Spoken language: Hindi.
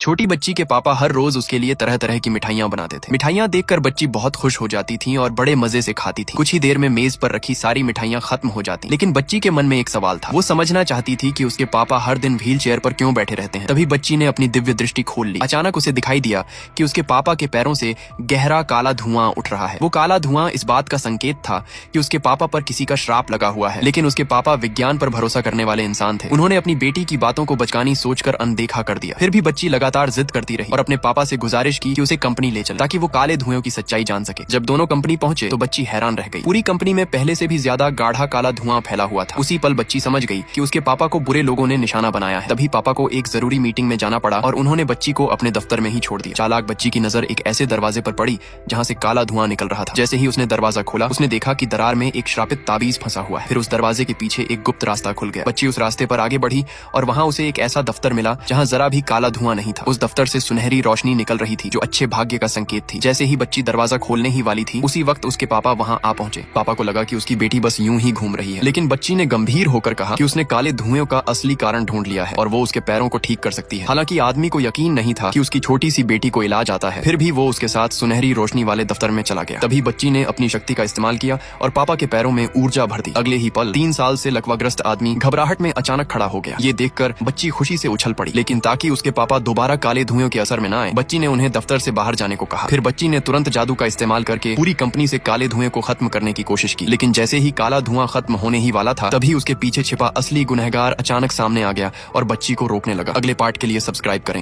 छोटी बच्ची के पापा हर रोज उसके लिए तरह तरह की मिठाइयाँ बनाते थे। मिठाइयाँ देखकर बच्ची बहुत खुश हो जाती थी और बड़े मजे से खाती थी। कुछ ही देर में मेज पर रखी सारी मिठाइयाँ खत्म हो जाती, लेकिन बच्ची के मन में एक सवाल था। वो समझना चाहती थी कि उसके पापा हर दिन व्हील चेयर पर क्यों बैठे रहते हैं। तभी बच्ची ने अपनी दिव्य दृष्टि खोल ली। अचानक उसे दिखाई दिया कि उसके पापा के पैरों से गहरा काला धुआं उठ रहा है। वो काला धुआं इस बात का संकेत था कि उसके पापा पर किसी का श्राप लगा हुआ है। लेकिन उसके पापा विज्ञान पर भरोसा करने वाले इंसान थे। उन्होंने अपनी बेटी की बातों को बचकानी सोचकर अनदेखा कर दिया। फिर भी बच्ची लगातार जिद करती रही और अपने पापा से गुजारिश की कि उसे कंपनी ले चले ताकि वो काले धुएं की सच्चाई जान सके। जब दोनों कंपनी पहुंचे तो बच्ची हैरान रह गई। पूरी कंपनी में पहले से भी ज्यादा गाढ़ा काला धुआं फैला हुआ था। उसी पल बच्ची समझ गई कि उसके पापा को बुरे लोगों ने निशाना बनाया है। तभी पापा को एक जरूरी मीटिंग में जाना पड़ा और उन्होंने बच्ची को अपने दफ्तर में ही छोड़ दिया। चालाक बच्ची की नजर एक ऐसे दरवाजे पर पड़ी जहाँ से काला धुआं निकल रहा था। जैसे ही उसने दरवाजा खोला, उसने देखा कि दरार में एक श्रापित ताबीज फंसा हुआ है। फिर उस दरवाजे के पीछे एक गुप्त रास्ता खुल गया। बच्ची उस रास्ते पर आगे बढ़ी और वहाँ उसे एक ऐसा दफ्तर मिला जहाँ जरा भी काला धुआं नहीं था। उस दफ्तर से सुनहरी रोशनी निकल रही थी जो अच्छे भाग्य का संकेत थी। जैसे ही बच्ची दरवाजा खोलने ही वाली थी, उसी वक्त उसके पापा वहां आ पहुंचे। पापा को लगा कि उसकी बेटी बस यूं ही घूम रही है, लेकिन बच्ची ने गंभीर होकर कहा कि उसने काले धुएं का असली कारण ढूंढ लिया है और वो उसके पैरों को ठीक कर सकती है। हालांकि आदमी को यकीन नहीं था कि उसकी छोटी सी बेटी को इलाज आता है। फिर भी वो उसके साथ सुनहरी रोशनी वाले दफ्तर में चला गया। तभी बच्ची ने अपनी शक्ति का इस्तेमाल किया और पापा के पैरों में ऊर्जा भर दी। अगले ही पल 3 साल से लकवाग्रस्त आदमी घबराहट में अचानक खड़ा हो गया। ये देखकर बच्ची खुशी से उछल पड़ी, लेकिन ताकि उसके पापा दोबारा काले धुएं के असर में न आए, बच्ची ने उन्हें दफ्तर से बाहर जाने को कहा। फिर बच्ची ने तुरंत जादू का इस्तेमाल करके पूरी कंपनी से काले धुएं को खत्म करने की कोशिश की। लेकिन जैसे ही काला धुआं खत्म होने ही वाला था, तभी उसके पीछे छिपा असली गुनहगार अचानक सामने आ गया और बच्ची को रोकने लगा। अगले पार्ट के लिए सब्सक्राइब करें।